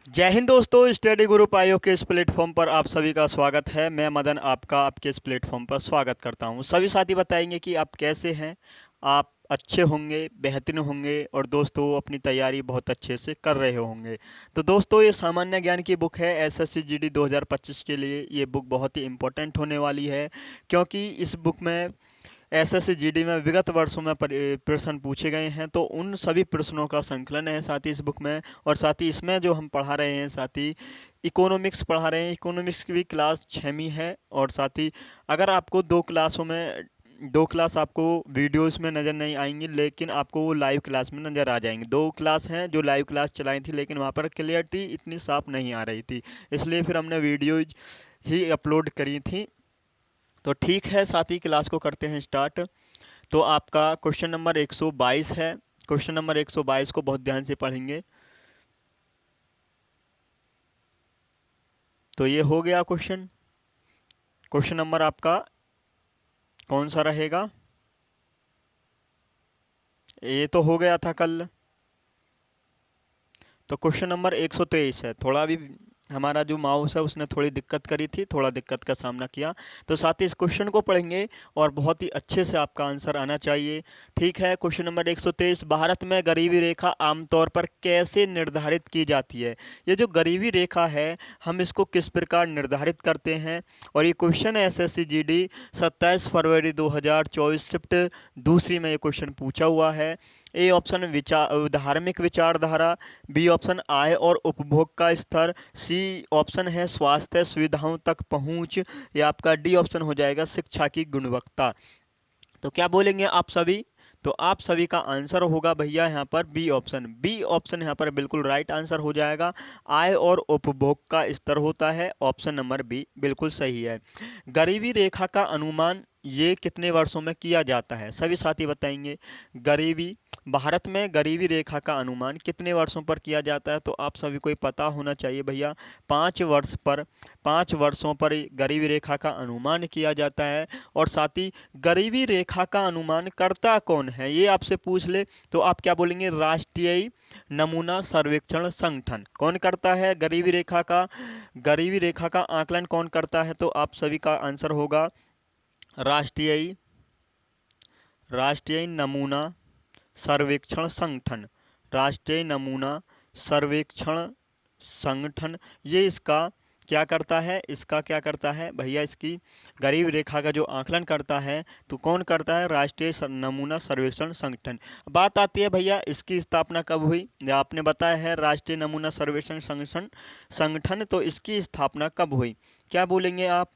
जय हिंद दोस्तों, study group IO के इस प्लेटफॉर्म पर आप सभी का स्वागत है। मैं मदन आपका आपके इस प्लेटफॉर्म पर स्वागत करता हूं। सभी साथी बताएंगे कि आप कैसे हैं। आप अच्छे होंगे, बेहतरीन होंगे और दोस्तों अपनी तैयारी बहुत अच्छे से कर रहे होंगे। तो दोस्तों, ये सामान्य ज्ञान की बुक है एसएससी जीडी 2025 के लिए। ये बुक बहुत ही इम्पोर्टेंट होने वाली है, क्योंकि इस बुक में एसएससी जीडी में विगत वर्षों में प्रश्न पूछे गए हैं। तो उन सभी प्रश्नों का संकलन है साथ ही इस बुक में, और साथ ही इसमें जो हम पढ़ा रहे हैं, साथ ही इकोनॉमिक्स पढ़ा रहे हैं। इकोनॉमिक्स की भी क्लास 6वीं है, और साथ ही अगर आपको दो क्लास आपको वीडियोस में नज़र नहीं आएंगी, लेकिन आपको वो लाइव क्लास में नज़र आ जाएंगी। दो क्लास हैं जो लाइव क्लास चलाई थी, लेकिन वहाँ पर क्लियरिटी इतनी साफ नहीं आ रही थी, इसलिए फिर हमने वीडियोज ही अपलोड करी थी। तो ठीक है साथी, क्लास को करते हैं स्टार्ट। तो आपका क्वेश्चन नंबर 122 है। क्वेश्चन नंबर 122 को बहुत ध्यान से पढ़ेंगे। तो ये हो गया क्वेश्चन। क्वेश्चन नंबर आपका कौन सा रहेगा? ये तो हो गया था कल। तो क्वेश्चन नंबर 123 है। थोड़ा भी हमारा जो माउस है उसने थोड़ी दिक्कत करी थी, थोड़ा दिक्कत का सामना किया। तो साथ ही इस क्वेश्चन को पढ़ेंगे और बहुत ही अच्छे से आपका आंसर आना चाहिए। ठीक है, क्वेश्चन नंबर 123, भारत में गरीबी रेखा आमतौर पर कैसे निर्धारित की जाती है? ये जो गरीबी रेखा है, हम इसको किस प्रकार निर्धारित करते हैं? और ये क्वेश्चन है एसएससी जीडी 27 फरवरी 2024 शिफ्ट दूसरी में ये क्वेश्चन पूछा हुआ है। ए ऑप्शन धार्मिक विचारधारा, बी ऑप्शन आय और उपभोग का स्तर, सी ऑप्शन है स्वास्थ्य सुविधाओं तक पहुंच, या आपका डी ऑप्शन हो जाएगा शिक्षा की गुणवत्ता। तो क्या बोलेंगे आप सभी? तो आप सभी का आंसर होगा भैया यहाँ पर बी ऑप्शन। बी ऑप्शन यहाँ पर बिल्कुल राइट आंसर हो जाएगा। आय और उपभोग का स्तर होता है, ऑप्शन नंबर बी बिल्कुल सही है। गरीबी रेखा का अनुमान ये कितने वर्षों में किया जाता है? सभी साथी बताएंगे। भारत में गरीबी रेखा का अनुमान कितने वर्षों पर किया जाता है? तो आप सभी को पता होना चाहिए भैया, 5 वर्षों पर गरीबी रेखा का अनुमान किया जाता है। और साथ ही गरीबी रेखा का अनुमान करता कौन है, ये आपसे पूछ ले तो आप क्या बोलेंगे? राष्ट्रीय नमूना सर्वेक्षण संगठन। कौन करता है गरीबी रेखा का आकलन कौन करता है? तो आप सभी का आंसर होगा राष्ट्रीय नमूना सर्वेक्षण संगठन। राष्ट्रीय नमूना सर्वेक्षण संगठन ये इसका क्या करता है? भैया, इसकी गरीब रेखा का जो आकलन करता है तो कौन करता है? राष्ट्रीय नमूना सर्वेक्षण संगठन। बात आती है भैया, इसकी स्थापना कब हुई? जो आपने बताया है राष्ट्रीय नमूना सर्वेक्षण संगठन, तो इसकी स्थापना कब हुई? क्या बोलेंगे आप?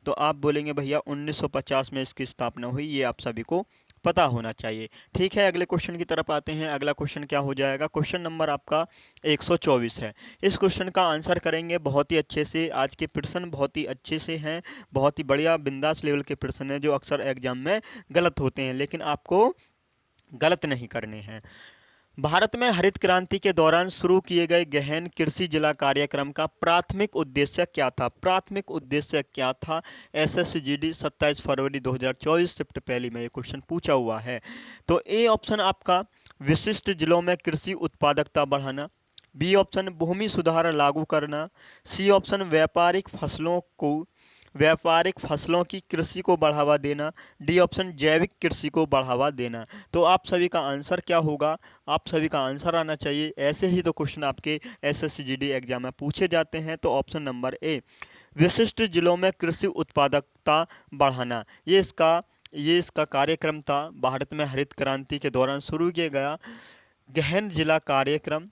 तो आप बोलेंगे भैया 1950 में इसकी स्थापना हुई। ये आप सभी को पता होना चाहिए। ठीक है, अगले क्वेश्चन की तरफ आते हैं। अगला क्वेश्चन क्या हो जाएगा? क्वेश्चन नंबर आपका 124 है। इस क्वेश्चन का आंसर करेंगे बहुत ही अच्छे से। आज के प्रश्न बहुत ही अच्छे से हैं, बहुत ही बढ़िया बिंदास लेवल के प्रश्न हैं जो अक्सर एग्जाम में गलत होते हैं, लेकिन आपको गलत नहीं करने हैं। भारत में हरित क्रांति के दौरान शुरू किए गए गहन कृषि जिला कार्यक्रम का प्राथमिक उद्देश्य क्या था? एसएससी जीडी 27 फरवरी 2024 शिफ्ट पहली में ये क्वेश्चन पूछा हुआ है। तो ए ऑप्शन आपका विशिष्ट जिलों में कृषि उत्पादकता बढ़ाना, बी ऑप्शन भूमि सुधार लागू करना, सी ऑप्शन व्यापारिक फसलों की कृषि को बढ़ावा देना, डी ऑप्शन जैविक कृषि को बढ़ावा देना। तो आप सभी का आंसर क्या होगा? आप सभी का आंसर आना चाहिए। ऐसे ही तो क्वेश्चन आपके एसएससी जीडी एग्जाम में पूछे जाते हैं। तो ऑप्शन नंबर ए विशिष्ट जिलों में कृषि उत्पादकता बढ़ाना, ये इसका कार्यक्रम था। भारत में हरित क्रांति के दौरान शुरू किया गया गहन जिला कार्यक्रम,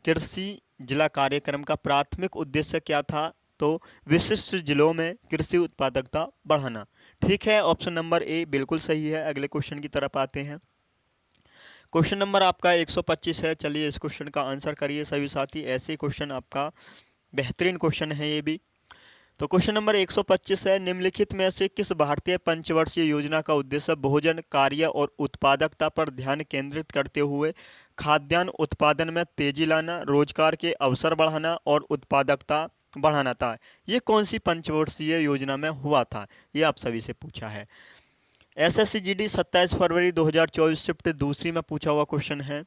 कृषि जिला कार्यक्रम का प्राथमिक उद्देश्य क्या था? तो विशिष्ट जिलों में कृषि उत्पादकता बढ़ाना। ठीक है, ऑप्शन नंबर ए बिल्कुल सही है। अगले क्वेश्चन की तरफ आते हैं। क्वेश्चन नंबर आपका 125 है। चलिए इस क्वेश्चन का आंसर करिए सभी साथी। ऐसे क्वेश्चन आपका बेहतरीन क्वेश्चन है ये भी। तो क्वेश्चन नंबर 125 है, निम्नलिखित में से किस भारतीय पंचवर्षीय योजना का उद्देश्य भोजन कार्य और उत्पादकता पर ध्यान केंद्रित करते हुए खाद्यान्न उत्पादन में तेजी लाना, रोजगार के अवसर बढ़ाना और उत्पादकता बढ़ाना था? ये कौन सी पंचवर्षीय योजना में हुआ था? ये आप सभी से पूछा है। एसएससी जीडी 27 फरवरी 2024 शिफ्ट दूसरी में पूछा हुआ क्वेश्चन है।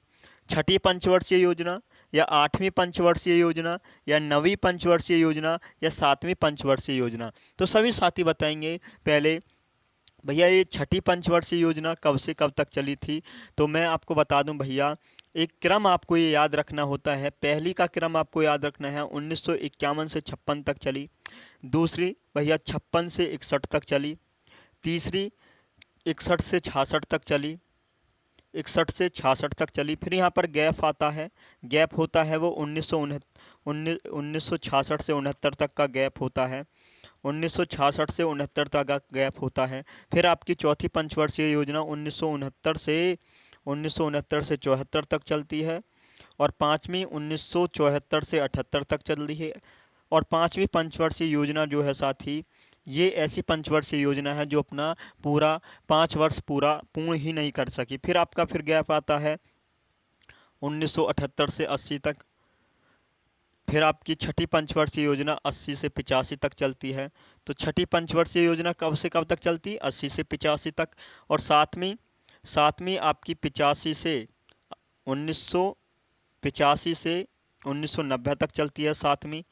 छठी पंचवर्षीय योजना या 8वीं पंचवर्षीय योजना या 9वीं पंचवर्षीय योजना या 7वीं पंचवर्षीय योजना? तो सभी साथी बताएंगे। पहले भैया ये 6ठी पंचवर्षीय योजना कब से कब तक चली थी? तो मैं आपको बता दूं भैया, एक क्रम आपको ये याद रखना होता है। पहली का क्रम आपको याद रखना है, 1951 से 56 तक चली। दूसरी भैया 56 से 61 तक चली। तीसरी 61 से 66 तक चली, 61 से 66 तक चली। फिर यहाँ पर गैप आता है, गैप होता है वो 1966 से 69 तक का गैप होता है, 1966 से 69 तक का गैप होता है। फिर आपकी चौथी पंचवर्षीय योजना 1969 से 74 तक चलती है, और पाँचवीं 1974 से 78 तक चल रही है। और पाँचवीं पंचवर्षीय योजना जो है साथी, ये ऐसी पंचवर्षीय योजना है जो अपना पूरा 5 वर्ष पूर्ण ही नहीं कर सकी। फिर आपका फिर गैप आता है 1978 से 80 तक। फिर आपकी 6ठी पंचवर्षीय योजना 80 से 85 तक चलती है। तो 6ठी पंचवर्षीय योजना कब से कब तक चलती? 80 से 85 तक। और सातवीं आपकी 85 से 1985 से 1990 तक चलती है सातवीं।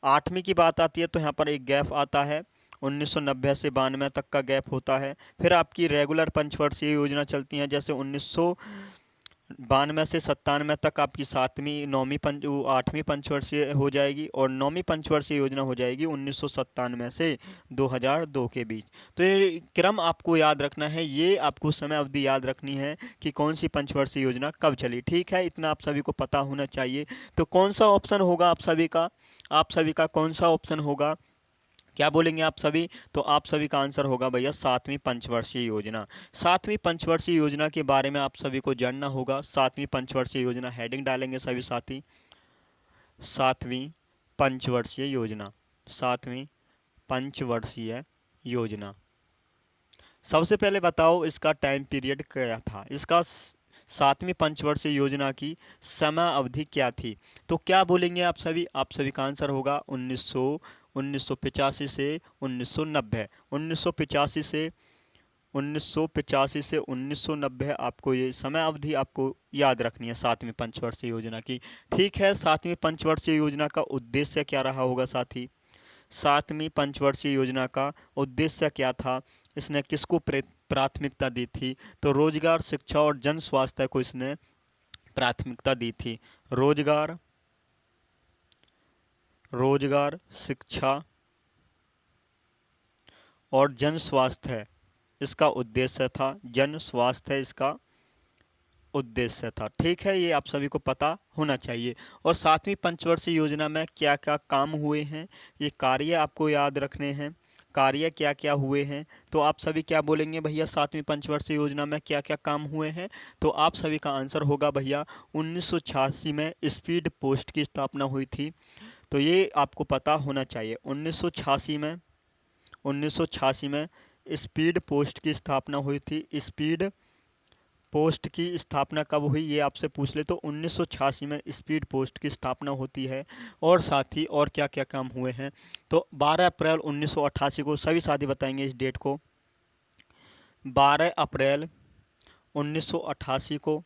8वीं की बात आती है तो यहाँ पर एक गैप आता है, 1990 से 92 तक का गैप होता है। फिर आपकी रेगुलर पंचवर्षीय योजना चलती हैं, जैसे 1992 से 97 तक आपकी 8वीं पंचवर्षीय हो जाएगी, और 9वीं पंचवर्षीय योजना हो जाएगी 1997 से 2002 के बीच। तो ये क्रम आपको याद रखना है, ये आपको समय अवधि याद रखनी है कि कौन सी पंचवर्षीय योजना कब चली। ठीक है, इतना आप सभी को पता होना चाहिए। तो कौन सा ऑप्शन होगा आप सभी का कौन सा ऑप्शन होगा? क्या बोलेंगे आप सभी? तो आप सभी का आंसर होगा भैया 7वीं पंचवर्षीय योजना। 7वीं पंचवर्षीय योजना के बारे में आप सभी को जानना होगा। 7वीं पंचवर्षीय योजना, हेडिंग डालेंगे सभी साथी, 7वीं पंचवर्षीय योजना, 7वीं पंचवर्षीय योजना। सबसे पहले बताओ इसका टाइम पीरियड क्या था, इसका 7वीं पंचवर्षीय योजना की समय अवधि क्या थी? तो क्या बोलेंगे आप सभी का आंसर होगा 1985 से 1990। 1985 से 1990 आपको ये समय अवधि आपको याद रखनी है 7वीं पंचवर्षीय योजना की। ठीक है, 7वीं पंचवर्षीय योजना का उद्देश्य क्या रहा होगा साथी? 7वीं पंचवर्षीय योजना का उद्देश्य क्या था? इसने किसको प्राथमिकता दी थी? तो रोजगार, शिक्षा और जन स्वास्थ्य को इसने प्राथमिकता दी थी। रोजगार, शिक्षा और जन स्वास्थ्य इसका उद्देश्य था, जन स्वास्थ्य इसका उद्देश्य था। ठीक है, ये आप सभी को पता होना चाहिए। और 7वीं पंचवर्षीय योजना में क्या क्या काम हुए हैं, ये कार्य आपको याद रखने हैं। कार्य क्या क्या हुए हैं? तो आप सभी क्या बोलेंगे भैया, 7वीं पंचवर्षीय योजना में क्या क्या काम हुए हैं? तो आप सभी का आंसर होगा भैया 1986 में स्पीड पोस्ट की स्थापना हुई थी। तो ये आपको पता होना चाहिए। 1986 में स्पीड पोस्ट की स्थापना हुई थी। स्पीड पोस्ट की स्थापना कब हुई ये आपसे पूछ ले तो 1986 में स्पीड पोस्ट की स्थापना होती है। और साथ ही और क्या क्या काम हुए हैं? तो 12 अप्रैल 1988 को, सभी साथी बताएंगे इस डेट को। 12 अप्रैल 1988 को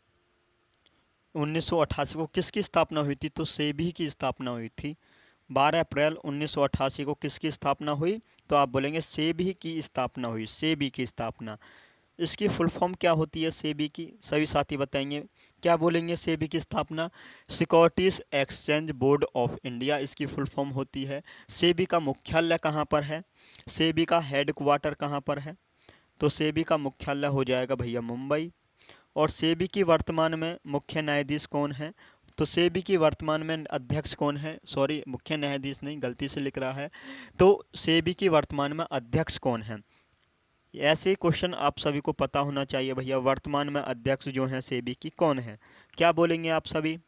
किसकी स्थापना हुई थी? तो सेबी की स्थापना हुई थी। 12 अप्रैल 1988 को किसकी स्थापना हुई? तो आप बोलेंगे सेबी की स्थापना हुई, सेबी की स्थापना। इसकी फुल फॉर्म क्या होती है सेबी की? सभी साथी बताएंगे। क्या बोलेंगे सेबी की स्थापना? Securities exchange board of India इसकी फुल फॉर्म होती है। सेबी का मुख्यालय कहाँ पर है? सेबी का हेड क्वार्टर कहाँ पर है? तो सेबी का मुख्यालय हो जाएगा भैया मुंबई। और सेबी की वर्तमान में मुख्य न्यायाधीश कौन है? तो सेबी की वर्तमान में अध्यक्ष कौन है? सॉरी, मुख्य न्यायाधीश नहीं, गलती से लिख रहा है। तो सेबी की वर्तमान में अध्यक्ष कौन है? ऐसे क्वेश्चन आप सभी को पता होना चाहिए भैया। वर्तमान में अध्यक्ष जो हैं सेबी की कौन है? क्या बोलेंगे आप सभी?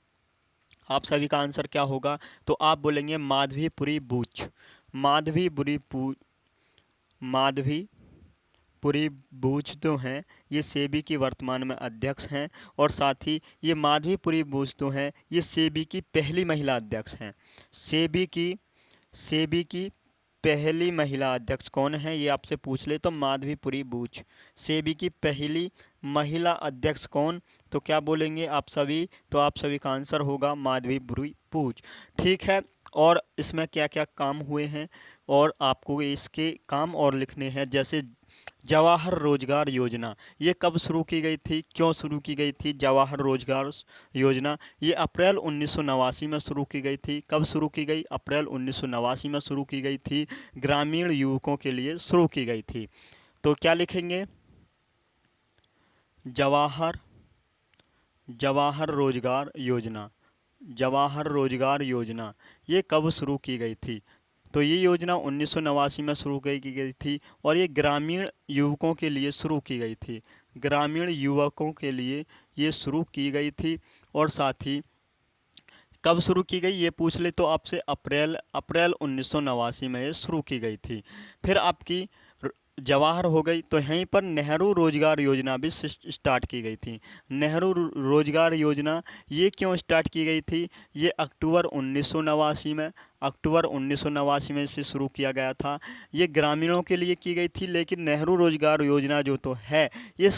आप सभी का आंसर क्या होगा? तो आप बोलेंगे माधवीपुरी बूच। माधवीपुरी बूच जो हैं ये सेबी की वर्तमान में अध्यक्ष हैं। और साथ ही ये माधवीपुरी बूच जो हैं ये सेबी की पहली महिला अध्यक्ष हैं। सेबी की पहली महिला अध्यक्ष कौन है ये आपसे पूछ ले तो माधवीपुरी बूच। सेबी की पहली महिला अध्यक्ष कौन? तो क्या बोलेंगे आप सभी? तो आप सभी का आंसर होगा माधवी बुरी पूछ। ठीक है, और इसमें क्या क्या काम हुए हैं और आपको इसके काम और लिखने हैं। जैसे जवाहर रोजगार योजना, ये कब शुरू की गई थी, क्यों शुरू की गई थी? जवाहर रोजगार योजना ये अप्रैल 1989 में शुरू की गई थी। कब शुरू की गई? अप्रैल 1989 में शुरू की गई थी। ग्रामीण युवकों के लिए शुरू की गई थी। तो क्या लिखेंगे? जवाहर जवाहर रोजगार योजना, जवाहर रोजगार योजना ये कब शुरू की गई थी? तो ये योजना 1989 में शुरू की गई थी और ये ग्रामीण युवकों के लिए शुरू की गई थी। ग्रामीण युवकों के लिए ये शुरू की गई थी। और साथ ही कब शुरू की गई ये पूछ ले तो आपसे अप्रैल अप्रैल 1989 में ये शुरू की गई थी। फिर आपकी जवाहर हो गई, तो यहीं पर नेहरू रोजगार योजना भी स्टार्ट की गई थी। नेहरू रोजगार योजना ये क्यों स्टार्ट की गई थी? ये अक्टूबर 1989 में, अक्टूबर 1989 में इसे शुरू किया गया था। ये ग्रामीणों के लिए की गई थी, लेकिन नेहरू रोजगार योजना जो तो है ये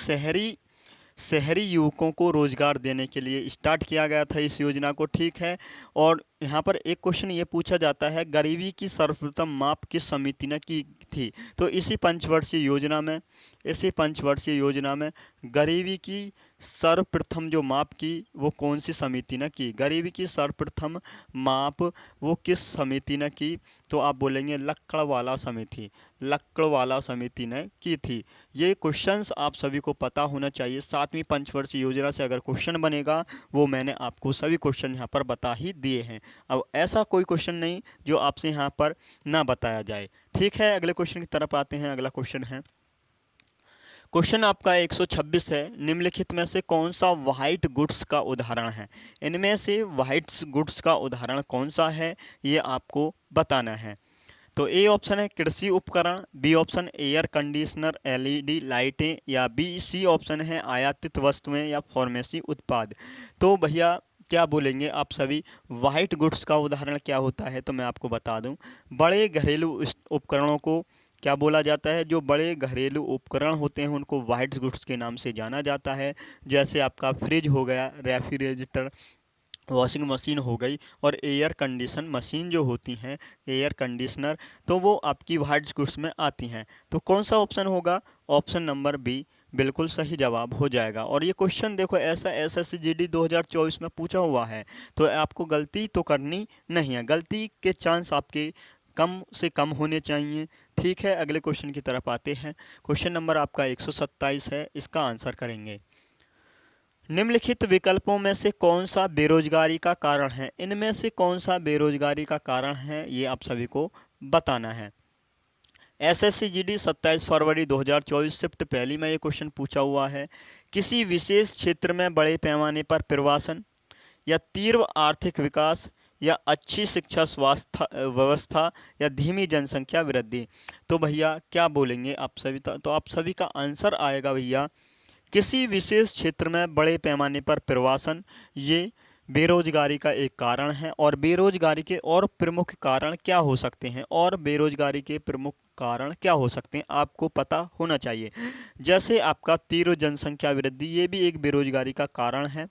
शहरी युवकों को रोजगार देने के लिए स्टार्ट किया गया था इस योजना को। ठीक है, और यहाँ पर एक क्वेश्चन ये पूछा जाता है, गरीबी की सर्वप्रथम माप किस समिति ने की थी? तो इसी पंचवर्षीय योजना में गरीबी की सर्वप्रथम जो माप की वो कौन सी समिति ने की? गरीबी की सर्वप्रथम माप वो किस समिति ने की? तो आप बोलेंगे लक्कड़वाला समिति, लक्कड़वाला समिति ने की थी। ये क्वेश्चंस आप सभी को पता होना चाहिए। 7वीं पंचवर्षीय योजना से अगर क्वेश्चन बनेगा वो मैंने आपको सभी क्वेश्चन यहाँ पर बता ही दिए हैं। अब ऐसा कोई क्वेश्चन नहीं जो आपसे यहाँ पर ना बताया जाए। ठीक है, अगले क्वेश्चन की तरफ आते हैं। अगला क्वेश्चन है, क्वेश्चन आपका 126 है, निम्नलिखित में से कौन सा व्हाइट गुड्स का उदाहरण है? इनमें से व्हाइट गुड्स का उदाहरण कौन सा है ये आपको बताना है। तो ए ऑप्शन है कृषि उपकरण, B option air conditioner, LED लाइटें, या बी सी ऑप्शन है आयातित वस्तुएं या फार्मेसी उत्पाद। तो भैया क्या बोलेंगे आप सभी? वाइट गुड्स का उदाहरण क्या होता है? तो मैं आपको बता दूं, बड़े घरेलू उपकरणों को क्या बोला जाता है? जो बड़े घरेलू उपकरण होते हैं उनको वाइट गुड्स के नाम से जाना जाता है। जैसे आपका फ्रिज हो गया, रेफ्रिजरेटर, वॉशिंग मशीन हो गई, और एयर कंडीशन मशीन जो होती हैं, एयर कंडीशनर, तो वो आपकी वाइट गुड्स में आती हैं। तो कौन सा ऑप्शन होगा? ऑप्शन नंबर बी बिल्कुल सही जवाब हो जाएगा। और ये क्वेश्चन देखो ऐसा SSCGD 2024 में पूछा हुआ है, तो आपको गलती तो करनी नहीं है, गलती के चांस आपके कम से कम होने चाहिए। ठीक है, अगले क्वेश्चन की तरफ आते हैं। क्वेश्चन नंबर आपका 127 है, इसका आंसर करेंगे, निम्नलिखित विकल्पों में से कौन सा बेरोजगारी का कारण है? इनमें से कौन सा बेरोजगारी का कारण है ये आप सभी को बताना है। SSCGD 27 फरवरी 2024 शिफ्ट पहली में ये क्वेश्चन पूछा हुआ है, किसी विशेष क्षेत्र में बड़े पैमाने पर प्रवासन, या तीव्र आर्थिक विकास, या अच्छी शिक्षा स्वास्थ्य व्यवस्था, या धीमी जनसंख्या वृद्धि। तो भैया क्या बोलेंगे आप सभी? तो आप सभी का आंसर आएगा भैया किसी विशेष क्षेत्र में बड़े पैमाने पर प्रवासन, ये बेरोजगारी का एक कारण है। और बेरोजगारी के और प्रमुख कारण क्या हो सकते हैं? और बेरोजगारी के प्रमुख कारण क्या हो सकते हैं आपको पता होना चाहिए। जैसे आपका तीव्र जनसंख्या वृद्धि, ये भी एक बेरोजगारी का कारण है।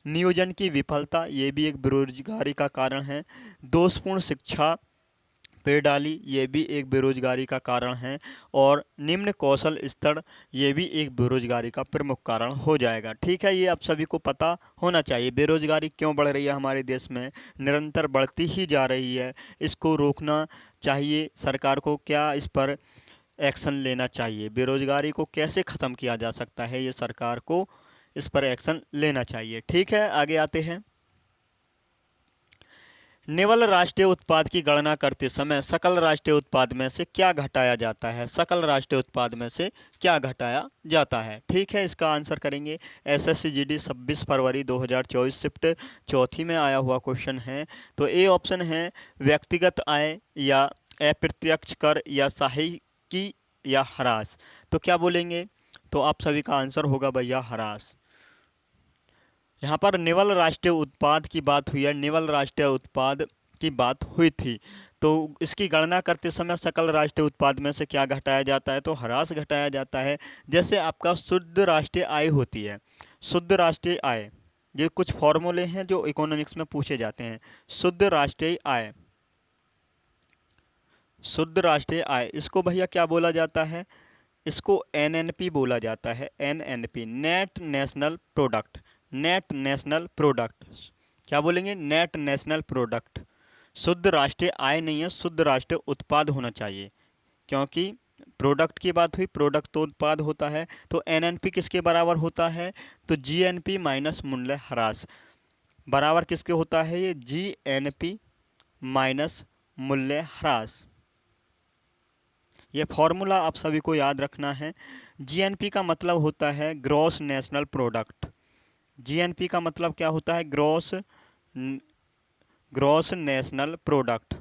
नियोजन की विफलता, ये भी एक बेरोजगारी का कारण है। दोषपूर्ण शिक्षा प्रणाली, ये भी एक बेरोजगारी का कारण है। और निम्न कौशल स्तर, ये भी एक बेरोजगारी का प्रमुख कारण हो जाएगा। ठीक है, ये आप सभी को पता होना चाहिए। बेरोजगारी क्यों बढ़ रही है हमारे देश में? निरंतर बढ़ती ही जा रही है, इसको रोकना चाहिए। सरकार को क्या इस पर एक्शन लेना चाहिए? बेरोजगारी को कैसे ख़त्म किया जा सकता है, ये सरकार को इस पर एक्शन लेना चाहिए। ठीक है, आगे आते हैं। निवल राष्ट्रीय उत्पाद की गणना करते समय सकल राष्ट्रीय उत्पाद में से क्या घटाया जाता है? सकल राष्ट्रीय उत्पाद में से क्या घटाया जाता है? ठीक है, इसका आंसर करेंगे, SSCGD 26 फरवरी 2024 शिफ्ट चौथी में आया हुआ क्वेश्चन है। तो ए ऑप्शन है व्यक्तिगत आय, या अप्रत्यक्ष कर, या सहायकी, या ह्रास। तो क्या बोलेंगे? तो आप सभी का आंसर होगा भैया ह्रास। यहाँ पर निवल राष्ट्रीय उत्पाद की बात हुई है, निवल राष्ट्रीय उत्पाद की बात हुई थी। तो इसकी गणना करते समय सकल राष्ट्रीय उत्पाद में से क्या घटाया जाता है? तो ह्रास घटाया जाता है। जैसे आपका शुद्ध राष्ट्रीय आय होती है, शुद्ध राष्ट्रीय आय, ये कुछ फॉर्मूले हैं जो इकोनॉमिक्स में पूछे जाते हैं। शुद्ध राष्ट्रीय आय, शुद्ध राष्ट्रीय आय, इसको भैया क्या बोला जाता है? इसको एनएनपी बोला जाता है। NNP, net national product. Net national product, क्या बोलेंगे? Net national product. शुद्ध राष्ट्रीय आय नहीं है, शुद्ध राष्ट्रीय उत्पाद होना चाहिए, क्योंकि प्रोडक्ट की बात हुई, प्रोडक्ट तो उत्पाद होता है। तो एनएनपी किसके बराबर होता है? तो जीएनपी माइनस मूल्य ह्रास बराबर किसके होता है? ये जीएनपी माइनस मूल्य ह्रास। ये फॉर्मूला आप सभी को याद रखना है। जीएनपी का मतलब होता है ग्रॉस नेशनल प्रोडक्ट। जीएनपी का मतलब क्या होता है? Gross national product.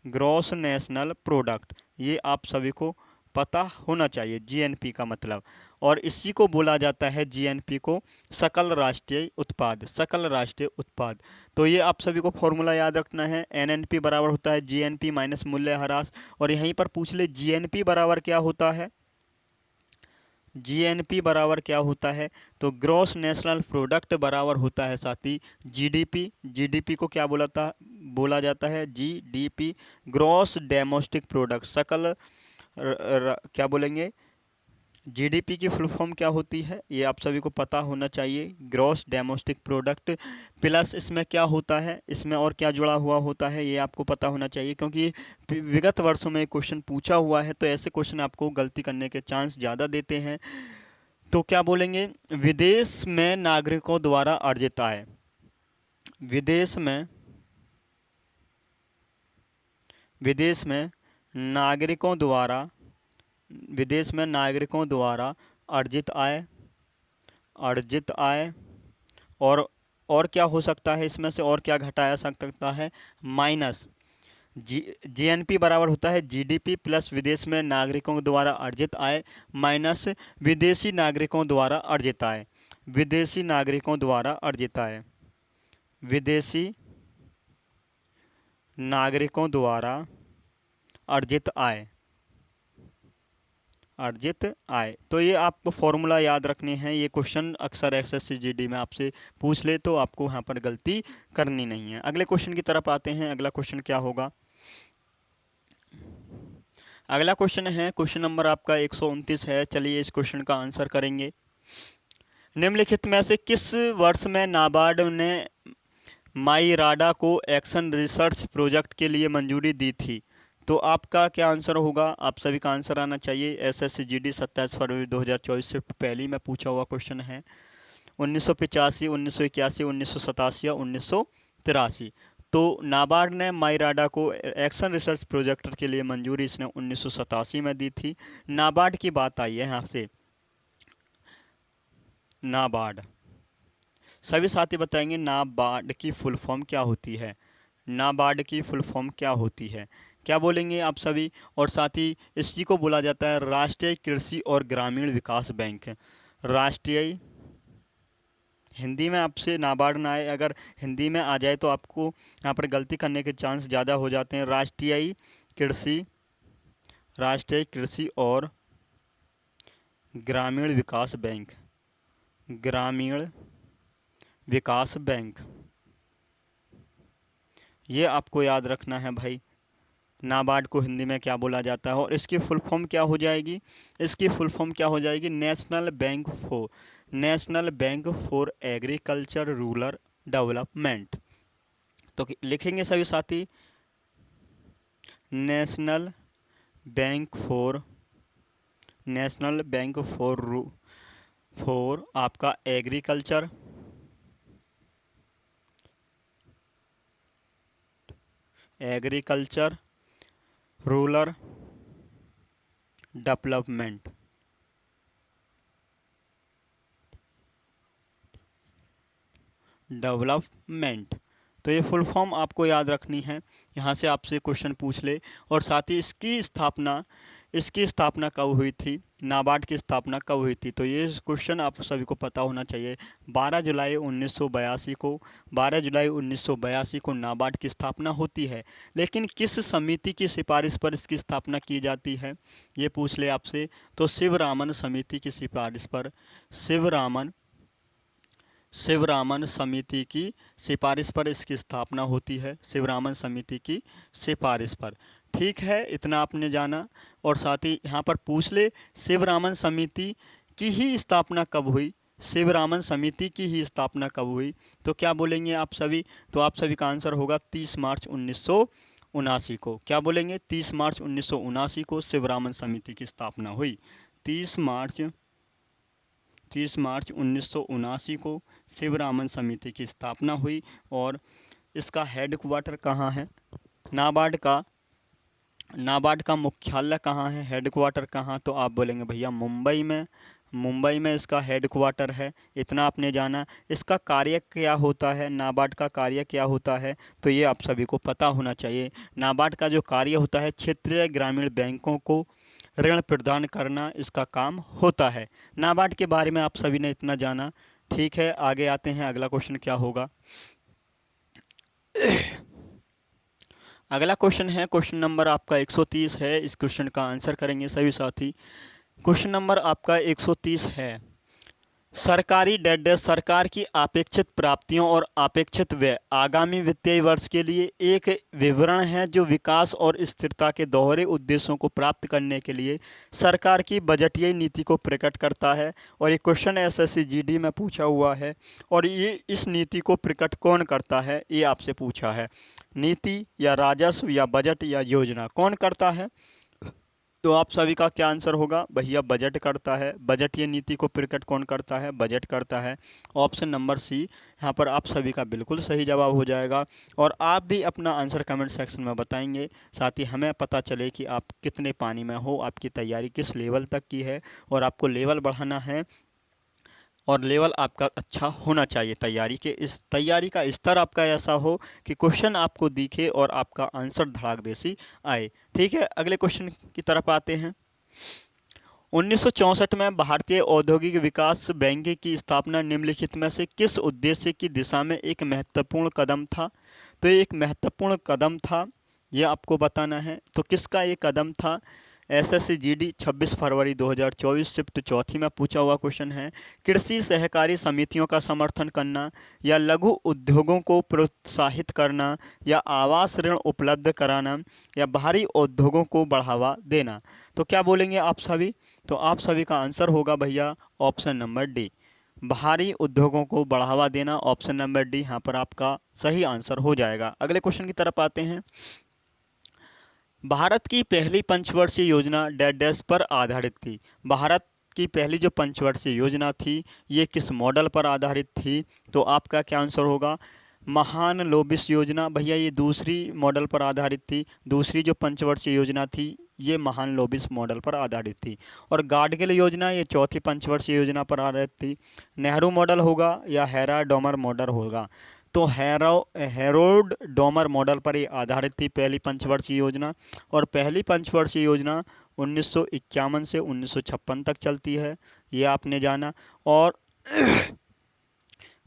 Gross national product, ये आप सभी को पता होना चाहिए जीएनपी का मतलब। और इसी को बोला जाता है, जीएनपी को, सकल राष्ट्रीय उत्पाद। सकल राष्ट्रीय उत्पाद। तो ये आप सभी को फॉर्मूला याद रखना है। एनएनपी बराबर होता है जीएनपी माइनस मूल्य ह्रास। और यहीं पर पूछ ले जीएनपी बराबर क्या होता है? जीएनपी बराबर क्या होता है? तो ग्रॉस नेशनल प्रोडक्ट बराबर होता है साथी जीडीपी। जीडीपी को क्या बोला जाता है? GDP, gross domestic product. सकल क्या बोलेंगे? जीडीपी की फुल फॉर्म क्या होती है? ये आप सभी को पता होना चाहिए। ग्रॉस डोमेस्टिक प्रोडक्ट प्लस इसमें क्या होता है, इसमें और क्या जुड़ा हुआ होता है, ये आपको पता होना चाहिए, क्योंकि विगत वर्षों में क्वेश्चन पूछा हुआ है। तो ऐसे क्वेश्चन आपको गलती करने के चांस ज़्यादा देते हैं। तो क्या बोलेंगे? विदेश में नागरिकों द्वारा अर्जित आय। विदेश में नागरिकों द्वारा अर्जित आय। और क्या हो सकता है इसमें से? और क्या घटाया सकता है? माइनस जीएनपी बराबर होता है जीडीपी प्लस विदेश में नागरिकों द्वारा अर्जित आय माइनस विदेशी नागरिकों द्वारा अर्जित आय। विदेशी नागरिकों द्वारा अर्जित आय। विदेशी नागरिकों द्वारा अर्जित आय। अर्जित आय। तो ये आपको फॉर्मूला याद रखने हैं। ये क्वेश्चन अक्सर एसएससी जीडी में आपसे पूछ ले, तो आपको यहाँ पर गलती करनी नहीं है। अगले क्वेश्चन की तरफ आते हैं। अगला क्वेश्चन क्या होगा? अगला क्वेश्चन है, क्वेश्चन नंबर आपका 129 है। चलिए इस क्वेश्चन का आंसर करेंगे। निम्नलिखित में से किस वर्ष में नाबार्ड ने माईराडा को एक्शन रिसर्च प्रोजेक्ट के लिए मंजूरी दी थी? तो आपका क्या आंसर होगा? आप सभी का आंसर आना चाहिए। एसएससी जीडी 27 फरवरी 2024 से पहले में पूछा हुआ क्वेश्चन है। 1985, 1981, 1987 या 1983। तो नाबार्ड ने माईराडा को एक्शन रिसर्च प्रोजेक्ट के लिए मंजूरी इसने 1987 में दी थी। नाबार्ड की बात आई है यहाँ से। नाबार्ड, सभी साथी बताएंगे नाबार्ड की फुल फॉर्म क्या होती है? नाबार्ड की फुल फॉर्म क्या होती है? क्या बोलेंगे आप सभी? और साथ ही इसी को बोला जाता है राष्ट्रीय कृषि और ग्रामीण विकास बैंक। राष्ट्रीय, हिंदी में आपसे नाबार्ड ना आए, अगर हिंदी में आ जाए तो आपको यहाँ पर गलती करने के चांस ज़्यादा हो जाते हैं। राष्ट्रीय कृषि और ग्रामीण विकास बैंक। ग्रामीण विकास बैंक, ये आपको याद रखना है भाई। नाबार्ड को हिंदी में क्या बोला जाता है और इसकी फुल फॉर्म क्या हो जाएगी? इसकी फुल फॉर्म क्या हो जाएगी? National bank for agriculture rural development. तो लिखेंगे सभी साथी, नेशनल बैंक फॉर आपका एग्रीकल्चर रूरल डेवलपमेंट। तो ये फुल फॉर्म आपको याद रखनी है। यहाँ से आपसे क्वेश्चन पूछ ले। और साथ ही इसकी स्थापना इसकी स्थापना कब हुई थी? नाबार्ड की स्थापना कब हुई थी? तो ये क्वेश्चन आप सभी को पता होना चाहिए। 12 जुलाई 1982 को 12 जुलाई 1982 को नाबार्ड की स्थापना होती है। लेकिन किस समिति की सिफारिश पर इसकी स्थापना की जाती है, ये पूछ ले आपसे। तो शिवरामन समिति की सिफारिश पर, शिवरामन समिति की सिफारिश पर इसकी स्थापना होती है। शिवरामन समिति की सिफारिश पर। ठीक है, इतना आपने जाना। और साथ ही यहाँ पर पूछ ले शिवरामन समिति की ही स्थापना कब हुई? शिवरामन समिति की ही स्थापना कब हुई? तो क्या बोलेंगे आप सभी? तो आप सभी का आंसर होगा 30 मार्च 1979 को। क्या बोलेंगे? 30 मार्च 1979 को शिवरामन समिति की स्थापना हुई। 30 मार्च 1979 को शिवरामन समिति की स्थापना हुई। और इसका हेडक्वार्टर कहाँ है? नाबार्ड का मुख्यालय कहाँ है? हेडक्वार्टर कहाँ? तो आप बोलेंगे भैया मुंबई में इसका हेडक्वार्टर है। इतना आपने जाना। इसका कार्य क्या होता है? नाबार्ड का कार्य क्या होता है? तो ये आप सभी को पता होना चाहिए। नाबार्ड का जो कार्य होता है, क्षेत्रीय ग्रामीण बैंकों को ऋण प्रदान करना इसका काम होता है। नाबार्ड के बारे में आप सभी ने इतना जाना। ठीक है, आगे आते हैं। अगला क्वेश्चन क्या होगा? अगला क्वेश्चन है, क्वेश्चन नंबर आपका 130 है। इस क्वेश्चन का आंसर करेंगे सभी साथी। क्वेश्चन नंबर आपका 130 है, सरकारी डेट सरकार की अपेक्षित प्राप्तियों और अपेक्षित व्यय आगामी वित्तीय वर्ष के लिए एक विवरण है जो विकास और स्थिरता के दोहरे उद्देश्यों को प्राप्त करने के लिए सरकार की बजटीय नीति को प्रकट करता है। और ये क्वेश्चन एसएससी जीडी में पूछा हुआ है। और ये इस नीति को प्रकट कौन करता है, ये आपसे पूछा है। नीति या राजस्व या बजट या योजना, कौन करता है? तो आप सभी का क्या आंसर होगा? भैया बजट करता है। बजट ये नीति को प्रकट कौन करता है? बजट करता है। ऑप्शन नंबर सी यहाँ पर आप सभी का बिल्कुल सही जवाब हो जाएगा। और आप भी अपना आंसर कमेंट सेक्शन में बताएंगे, साथ ही हमें पता चले कि आप कितने पानी में हो, आपकी तैयारी किस लेवल तक की है। और आपको लेवल बढ़ाना है और लेवल आपका अच्छा होना चाहिए। तैयारी का स्तर आपका ऐसा हो कि क्वेश्चन आपको दिखे और आपका आंसर धड़ाक देसी आए। ठीक है, अगले क्वेश्चन की तरफ आते हैं। 1964 में भारतीय औद्योगिक विकास बैंक की स्थापना निम्नलिखित में से किस उद्देश्य की दिशा में एक महत्वपूर्ण कदम था? तो ये एक महत्वपूर्ण कदम था, यह आपको बताना है। तो किसका ये कदम था? एसएससी जीडी 26 फरवरी 2024 शिफ्ट चौथी में पूछा हुआ क्वेश्चन है। कृषि सहकारी समितियों का समर्थन करना, या लघु उद्योगों को प्रोत्साहित करना, या आवास ऋण उपलब्ध कराना, या भारी उद्योगों को बढ़ावा देना। तो क्या बोलेंगे आप सभी? तो आप सभी का आंसर होगा भैया ऑप्शन नंबर डी, भारी उद्योगों को बढ़ावा देना। ऑप्शन नंबर डी यहाँ पर आपका सही आंसर हो जाएगा। अगले क्वेश्चन की तरफ आते हैं। भारत की पहली पंचवर्षीय योजना डैश पर आधारित थी। भारत की पहली जो पंचवर्षीय योजना थी, ये किस मॉडल पर आधारित थी? तो आपका क्या आंसर होगा? महानलोबिस योजना। भैया ये दूसरी मॉडल पर आधारित थी। दूसरी जो पंचवर्षीय योजना थी, ये महानलोबिस मॉडल पर आधारित थी। और गाडगिल योजना ये चौथी पंचवर्षीय योजना पर आधारित थी। नेहरू मॉडल होगा या हेरा डोमर मॉडल होगा? तो हेरोल्ड डोमर मॉडल पर ही आधारित थी पहली पंचवर्षीय योजना। और पहली पंचवर्षीय योजना 1951 से 1956 तक चलती है, ये आपने जाना। और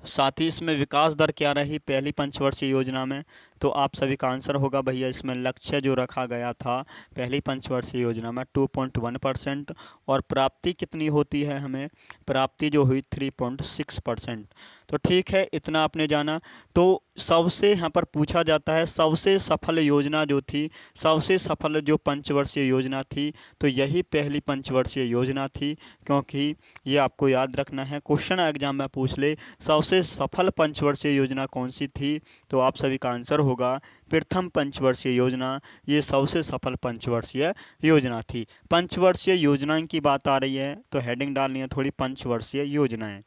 साथ ही इसमें विकास दर क्या रही पहली पंचवर्षीय योजना में? तो आप सभी का आंसर होगा भैया, इसमें लक्ष्य जो रखा गया था पहली पंचवर्षीय योजना में 2.1%। और प्राप्ति कितनी होती है हमें? प्राप्ति जो हुई 3.6%। तो ठीक है, इतना आपने जाना। तो सबसे यहाँ पर पूछा जाता है सबसे सफल योजना जो थी, सबसे सफल जो पंचवर्षीय योजना थी, तो यही पहली पंचवर्षीय योजना थी। क्योंकि ये आपको याद रखना है, क्वेश्चन एग्जाम में पूछ ले सबसे सफल पंचवर्षीय योजना कौन सी थी, तो आप सभी का आंसर होगा प्रथम पंचवर्षीय योजना। ये सबसे सफल पंचवर्षीय योजना थी। पंचवर्षीय योजनाएं की बात आ रही है तो हेडिंग डालनी है थोड़ी, पंचवर्षीय योजनाएं।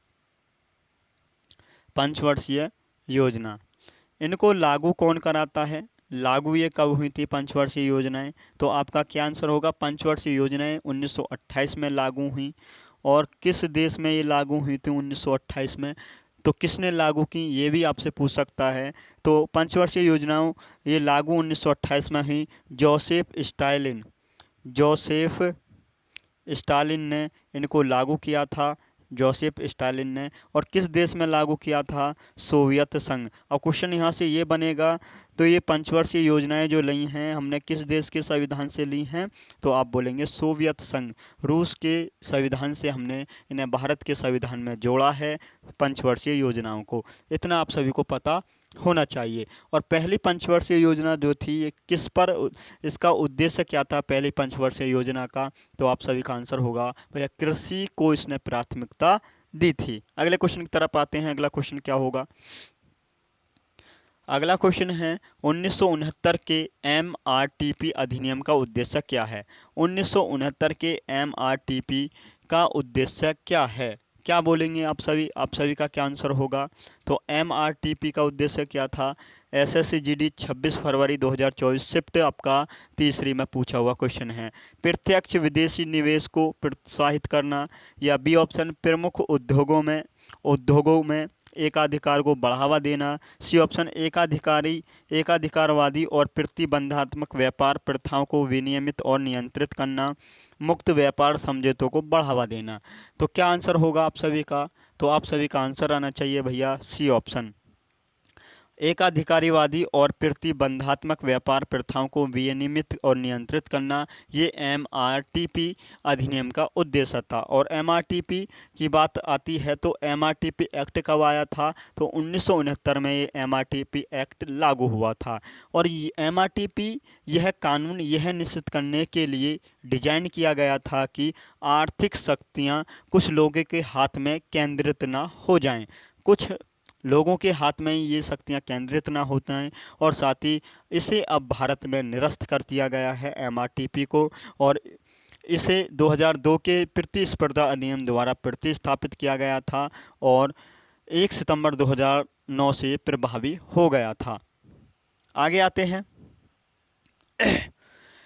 पंचवर्षीय योजना, इनको लागू कौन कराता है? लागू ये कब हुई थी पंचवर्षीय योजनाएं? तो आपका क्या आंसर होगा? पंचवर्षीय योजनाएं 1928 में लागू हुई। और किस देश में ये लागू हुई थी 1928 में? तो किसने लागू की, ये भी आपसे पूछ सकता है। तो पंचवर्षीय योजनाओं ये लागू 1928 में हुई जोसेफ स्टालिन। जोसेफ स्टालिन ने इनको लागू किया था, जोसेफ स्टालिन ने। और किस देश में लागू किया था? सोवियत संघ। और क्वेश्चन यहाँ से ये बनेगा, तो ये पंचवर्षीय योजनाएं जो ली हैं हमने किस देश के संविधान से ली हैं? तो आप बोलेंगे सोवियत संघ, रूस के संविधान से हमने इन्हें भारत के संविधान में जोड़ा है पंचवर्षीय योजनाओं को। इतना आप सभी को पता होना चाहिए। और पहली पंचवर्षीय योजना जो थी ये किस पर, इसका उद्देश्य क्या था पहली पंचवर्षीय योजना का? तो आप सभी का आंसर होगा भैया कृषि को इसने प्राथमिकता दी थी। अगले क्वेश्चन की तरफ आते हैं। अगला क्वेश्चन क्या होगा? अगला क्वेश्चन है 1969 के MRTP अधिनियम का उद्देश्य क्या है? 1969 के MRTP का उद्देश्य क्या है? क्या बोलेंगे आप सभी? आप सभी का क्या आंसर होगा? तो MRTP का उद्देश्य क्या था? SSCGD 26 फरवरी 2024 शिफ्ट आपका तीसरी में पूछा हुआ क्वेश्चन है। प्रत्यक्ष विदेशी निवेश को प्रोत्साहित करना, या बी ऑप्शन प्रमुख उद्योगों में एकाधिकार को बढ़ावा देना, सी ऑप्शन एकाधिकारवादी और प्रतिबंधात्मक व्यापार प्रथाओं को विनियमित और नियंत्रित करना, मुक्त व्यापार समझौतों को बढ़ावा देना। तो क्या आंसर होगा आप सभी का? तो आप सभी का आंसर आना चाहिए भैया सी ऑप्शन, एकाधिकारवादी और प्रतिबंधात्मक व्यापार प्रथाओं को विनियमित और नियंत्रित करना, ये MRTP अधिनियम का उद्देश्य था। और MRTP की बात आती है तो MRTP एक्ट कब आया था? तो 1969 में ये MRTP एक्ट लागू हुआ था। और MRTP यह कानून यह निश्चित करने के लिए डिजाइन किया गया था कि आर्थिक शक्तियाँ कुछ लोगों के हाथ में केंद्रित ना हो जाएं, कुछ लोगों के हाथ में ये शक्तियाँ केंद्रित ना होते हैं। और साथ ही इसे अब भारत में निरस्त कर दिया गया है MRTP को, और इसे 2002 के प्रतिस्पर्धा अधिनियम द्वारा प्रतिस्थापित किया गया था और 1 सितंबर 2009 से प्रभावी हो गया था। आगे आते हैं।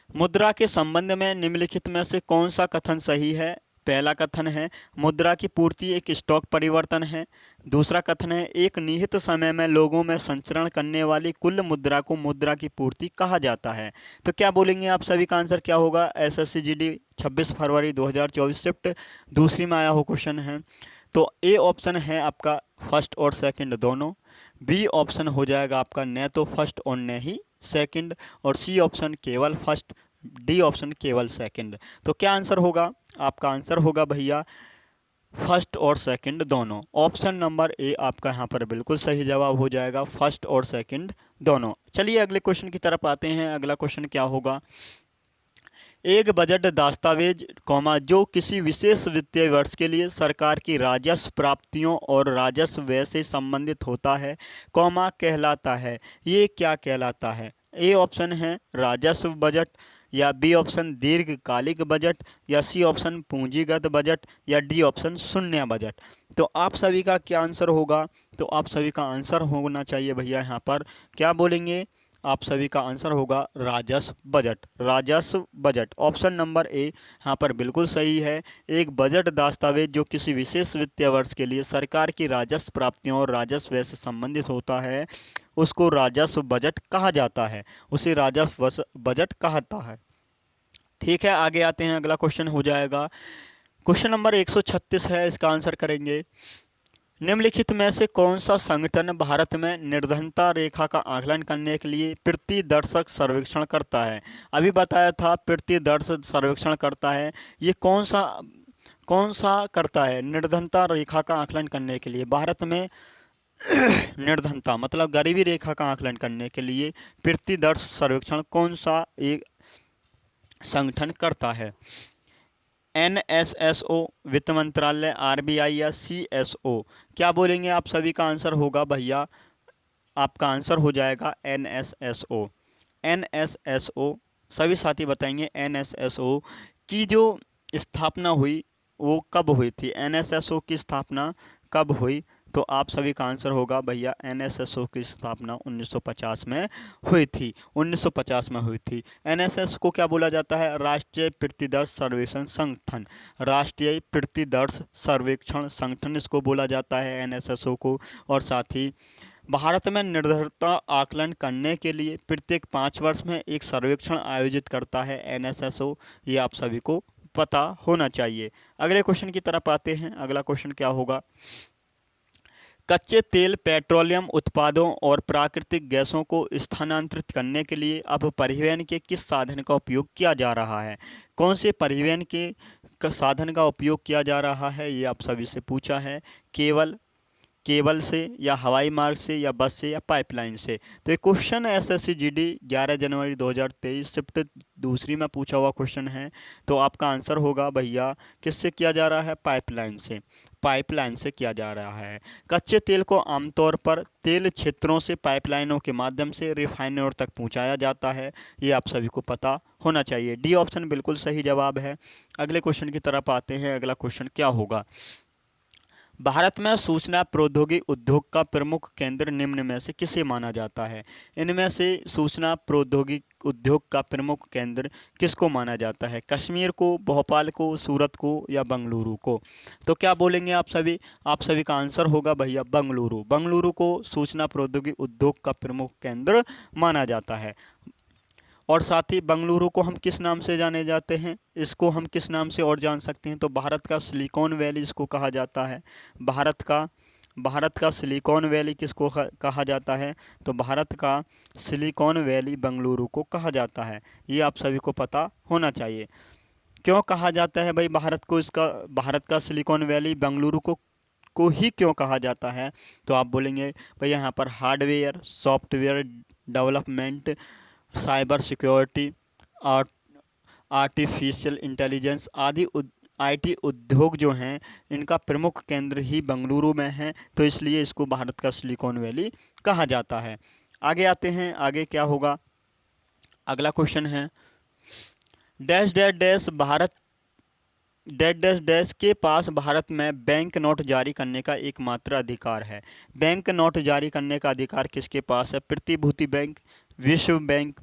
मुद्रा के संबंध में निम्नलिखित में से कौन सा कथन सही है? पहला कथन है मुद्रा की पूर्ति एक स्टॉक परिवर्तन है। दूसरा कथन है एक निहित समय में लोगों में संचरण करने वाली कुल मुद्रा को मुद्रा की पूर्ति कहा जाता है। तो क्या बोलेंगे आप सभी का आंसर क्या होगा? SSCGD 26 फरवरी 2024 शिफ्ट दूसरी में आया हो क्वेश्चन है। तो ए ऑप्शन है आपका फर्स्ट और सेकंड दोनों, बी ऑप्शन हो जाएगा आपका न तो फर्स्ट और न ही सेकंड, और सी ऑप्शन केवल फर्स्ट, डी ऑप्शन केवल सेकंड। तो क्या आंसर होगा? आपका आंसर होगा भैया फर्स्ट और सेकंड दोनों। ऑप्शन नंबर ए आपका यहाँ पर बिल्कुल सही जवाब हो जाएगा, फर्स्ट और सेकंड दोनों। चलिए अगले क्वेश्चन की तरफ आते हैं। अगला क्वेश्चन क्या होगा? एक बजट दस्तावेज जो किसी विशेष वित्तीय वर्ष के लिए सरकार की राजस्व प्राप्तियों और राजस्व व्यय से संबंधित होता है, कहलाता है। ये क्या कहलाता है? ए ऑप्शन है राजस्व बजट, या बी ऑप्शन दीर्घकालिक बजट, या सी ऑप्शन पूंजीगत बजट, या डी ऑप्शन शून्य बजट। तो आप सभी का क्या आंसर होगा? तो आप सभी का आंसर होना चाहिए भैया यहाँ पर क्या बोलेंगे? आप सभी का आंसर होगा राजस्व बजट, राजस्व बजट। ऑप्शन नंबर ए यहाँ पर बिल्कुल सही है। एक बजट दस्तावेज जो किसी विशेष वित्तीय वर्ष के लिए सरकार की राजस्व प्राप्तियों और राजस्व व्यय से संबंधित होता है उसको राजस्व बजट कहा जाता है, उसे राजस्व बजट कहता है। ठीक है, आगे आते हैं। अगला क्वेश्चन हो जाएगा क्वेश्चन नंबर 136 है, इसका आंसर करेंगे। निम्नलिखित में से कौन सा संगठन भारत में निर्धनता रेखा का आकलन करने के लिए प्रतिदर्शक सर्वेक्षण करता है? अभी बताया था प्रतिदर्शक सर्वेक्षण करता है। ये कौन सा करता है निर्धनता रेखा का आकलन करने के लिए? भारत में निर्धनता मतलब गरीबी रेखा का आकलन करने के लिए प्रतिदर्श सर्वेक्षण कौन सा एक संगठन करता है? NSSO, वित्त मंत्रालय, RBI या CSO? क्या बोलेंगे आप सभी का आंसर होगा भैया? आपका आंसर हो जाएगा NSSO। NSSO सभी साथी बताएंगे NSSO की जो स्थापना हुई वो कब हुई थी? NSSO की स्थापना कब हुई? तो आप सभी का आंसर होगा भैया NSSO की स्थापना 1950 में हुई थी। 1950 में हुई थी। NSS को क्या बोला जाता है? राष्ट्रीय प्रतिदर्श सर्वेक्षण संगठन। राष्ट्रीय प्रतिदर्श सर्वेक्षण संगठन इसको बोला जाता है NSSO को। और साथ ही भारत में निर्धरता आकलन करने के लिए प्रत्येक 5 वर्ष में एक सर्वेक्षण आयोजित करता है एनएसएसओ। ये आप सभी को पता होना चाहिए। अगले क्वेश्चन की तरफ आते हैं। अगला क्वेश्चन क्या होगा? कच्चे तेल, पेट्रोलियम उत्पादों और प्राकृतिक गैसों को स्थानांतरित करने के लिए अब परिवहन के किस साधन का उपयोग किया जा रहा है? कौन से परिवहन के साधन का उपयोग किया जा रहा है? ये आप सभी से पूछा है। केबल से या हवाई मार्ग से या बस से या पाइपलाइन से। तो ये क्वेश्चन एसएससी जीडी 11 जनवरी 2023 शिफ्ट दूसरी में पूछा हुआ क्वेश्चन है। तो आपका आंसर होगा भैया किससे किया जा रहा है? पाइपलाइन से। पाइपलाइन से किया जा रहा है। कच्चे तेल को आमतौर पर तेल क्षेत्रों से पाइपलाइनों के माध्यम से रिफाइनर तक पहुंचाया जाता है। ये आप सभी को पता होना चाहिए। डी ऑप्शन बिल्कुल सही जवाब है। अगले क्वेश्चन की तरफ आते हैं। अगला क्वेश्चन क्या होगा? भारत में सूचना प्रौद्योगिकी उद्योग का प्रमुख केंद्र निम्न में से किसे माना जाता है? इनमें से सूचना प्रौद्योगिकी उद्योग का प्रमुख केंद्र किसको माना जाता है? कश्मीर को, भोपाल को, सूरत को या बेंगलुरु को? तो क्या बोलेंगे आप सभी? आप सभी का आंसर होगा भैया बेंगलुरु। बेंगलुरु को सूचना प्रौद्योगिकी उद्योग का प्रमुख केंद्र माना जाता है। और साथ ही बेंगलुरु को हम किस नाम से जाने जाते हैं? इसको हम किस नाम से और जान सकते हैं? तो भारत का सिलिकॉन वैली इसको कहा जाता है। भारत का सिलिकॉन वैली किसको कहा जाता है? तो भारत का सिलिकॉन वैली बेंगलुरु को कहा जाता है। ये आप सभी को पता होना चाहिए। क्यों कहा जाता है भाई भारत को? भारत का सिलिकॉन वैली बेंगलुरु को ही क्यों कहा जाता है? तो आप बोलेंगे भैया यहाँ पर hardware, software development, cyber security, artificial intelligence आदि आईटी उद्योग जो हैं इनका प्रमुख केंद्र ही बेंगलुरु में है। तो इसलिए इसको भारत का सिलिकॉन वैली कहा जाता है। आगे आते हैं। आगे क्या होगा? अगला क्वेश्चन है dash dash dash Bharat dash dash dash के पास भारत में बैंक नोट जारी करने का एकमात्र अधिकार है। बैंक नोट जारी करने का अधिकार किसके पास है? प्रतिभूति बैंक, विश्व बैंक,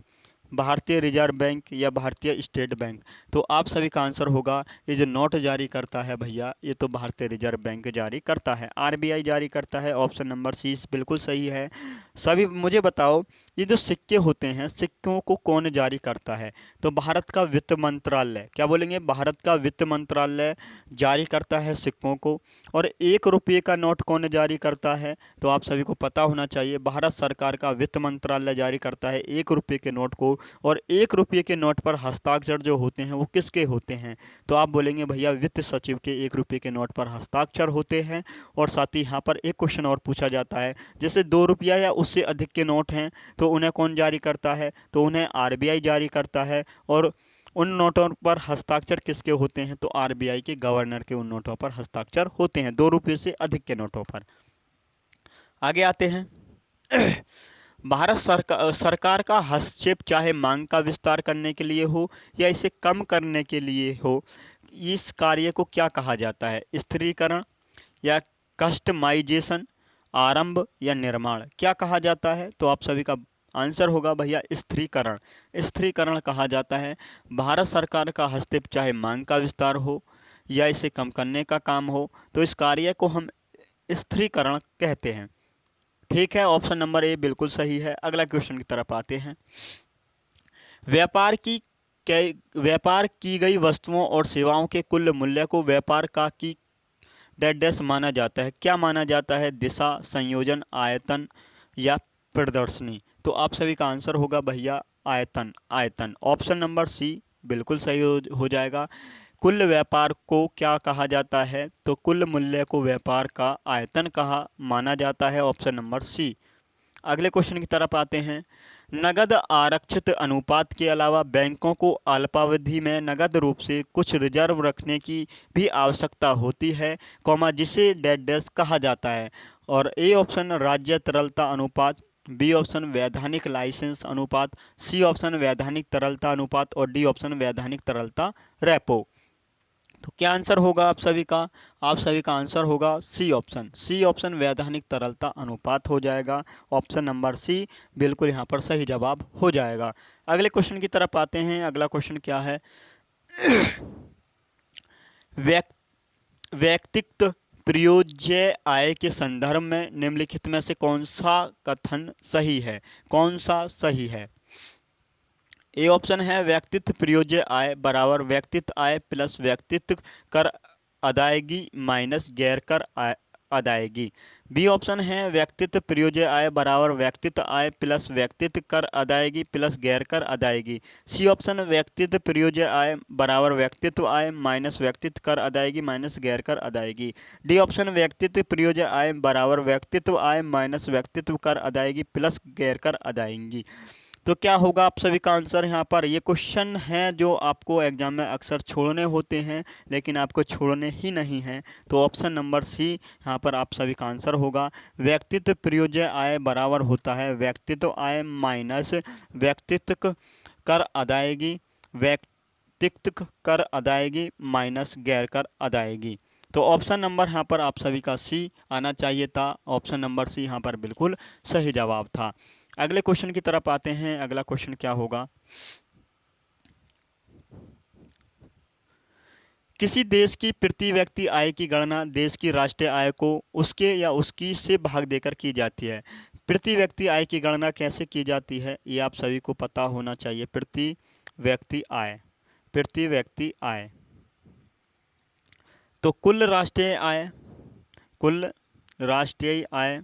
भारतीय रिजर्व बैंक या भारतीय स्टेट बैंक? तो आप सभी का आंसर होगा ये जो नोट जारी करता है भैया ये तो भारतीय रिजर्व बैंक जारी करता है। आरबीआई जारी करता है। ऑप्शन नंबर सी बिल्कुल सही है। सभी मुझे बताओ ये जो सिक्के होते हैं सिक्कों को कौन जारी करता है? तो भारत का वित्त मंत्रालय। क्या बोलेंगे? भारत का वित्त मंत्रालय जारी करता है सिक्कों को। और 1 रुपये का नोट कौन जारी करता है? तो आप सभी को पता होना चाहिए भारत सरकार का वित्त मंत्रालय जारी करता है 1 रुपये के नोट को। और 1 रुपये के नोट पर हस्ताक्षर जो होते हैं वो किसके होते हैं? तो आप बोलेंगे भैया वित्त सचिव के 1 रुपये के नोट पर हस्ताक्षर होते हैं। और साथ ही यहाँ पर एक क्वेश्चन और पूछा जाता है जैसे 2 रुपया या उससे अधिक के नोट हैं तो उन्हें कौन जारी करता है? तो उन्हें आरबीआई जारी करता है। और उन नोटों पर हस्ताक्षर किसके होते हैं? तो आरबीआई के गवर्नर के उन नोटों पर हस्ताक्षर होते हैं 2 रुपये से अधिक के नोटों पर। आगे आते हैं। भारत सरकार का हस्तक्षेप चाहे मांग का विस्तार करने के लिए हो या इसे कम करने के लिए हो, इस कार्य को क्या कहा जाता है? स्थिरीकरण या कस्टमाइजेशन, आरंभ या निर्माण? क्या कहा जाता है? तो आप सभी का आंसर होगा भैया स्थिरीकरण। स्थिरीकरण कहा जाता है। भारत सरकार का हस्तक्षेप चाहे मांग का विस्तार हो या इसे कम करने का काम हो तो इस कार्य को हम स्थिरीकरण कहते हैं। ठीक है, ऑप्शन नंबर ए बिल्कुल सही है। अगला क्वेश्चन की तरफ आते हैं। व्यापार की गई वस्तुओं और सेवाओं के कुल मूल्य को व्यापार का की डैश माना जाता है। क्या माना जाता है? दिशा, संयोजन, आयतन या प्रदर्शनी? तो आप सभी का आंसर होगा भैया आयतन। ऑप्शन नंबर सी बिल्कुल सही हो जाएगा। कुल व्यापार को क्या कहा जाता है? तो कुल मूल्य को व्यापार का आयतन कहा माना जाता है। Option number C. अगले क्वेश्चन की तरफ आते हैं। नगद आरक्षित अनुपात के अलावा बैंकों को अल्पावधि में नगद रूप से कुछ रिजर्व रखने की भी आवश्यकता होती है, जिसे डैश कहा जाता है। और ए ऑप्शन राज्य तरलता अनुपात, बी ऑप्शन वैधानिक लाइसेंस अनुपात, सी ऑप्शन वैधानिक तरलता अनुपात और डी ऑप्शन वैधानिक तरलता रेपो। तो क्या आंसर होगा आप सभी का? आप सभी का आंसर होगा सी ऑप्शन वैधानिक तरलता अनुपात हो जाएगा। ऑप्शन नंबर सी बिल्कुल यहाँ पर सही जवाब हो जाएगा। अगले क्वेश्चन की तरफ आते हैं। अगला क्वेश्चन क्या है? व्यक्तिगत प्रयोज्य आय के संदर्भ में निम्नलिखित में से कौन सा कथन सही है? कौन सा सही है? ए ऑप्शन है व्यक्तित्व प्रयोज्य आय बराबर व्यक्तित्व आय प्लस व्यक्तित्व कर अदायगी माइनस गैर कर अदायगी। बी ऑप्शन है व्यक्तित्व प्रयोज्य आय बराबर व्यक्तित्व आय प्लस व्यक्तित्व कर अदायगी प्लस गैर कर अदायगी। सी ऑप्शन व्यक्तित्व प्रयोज्य आय बराबर व्यक्तित्व आय माइनस व्यक्तित्व कर अदायगी माइनस गैर कर अदायगी। डी ऑप्शन व्यक्तित्व प्रयोज्य आय बराबर व्यक्तित्व आय माइनस व्यक्तित्व कर अदायगी प्लस गैर कर अदायगी। तो क्या होगा आप सभी का आंसर यहाँ पर? ये क्वेश्चन है जो आपको एग्जाम में अक्सर छोड़ने होते हैं, लेकिन आपको छोड़ने ही नहीं हैं। तो ऑप्शन नंबर सी यहाँ पर आप सभी का आंसर होगा। व्यक्तित्व प्रयोज्य आय बराबर होता है व्यक्तित्व आय माइनस व्यक्तित्व कर अदायगी, व्यक्तित्व कर अदायगी माइनस गैर कर अदायगी। तो ऑप्शन नंबर यहाँ पर आप सभी का सी आना चाहिए था। ऑप्शन नंबर सी यहाँ पर बिल्कुल सही जवाब था। अगले क्वेश्चन की तरफ आते हैं। अगला क्वेश्चन क्या होगा? किसी देश की प्रति व्यक्ति आय की गणना देश की राष्ट्रीय आय को उसके या उसकी से भाग देकर की जाती है। प्रति व्यक्ति आय की गणना कैसे की जाती है ये आप सभी को पता होना चाहिए। प्रति व्यक्ति आय, प्रति व्यक्ति आय तो कुल राष्ट्रीय आय, कुल राष्ट्रीय आय,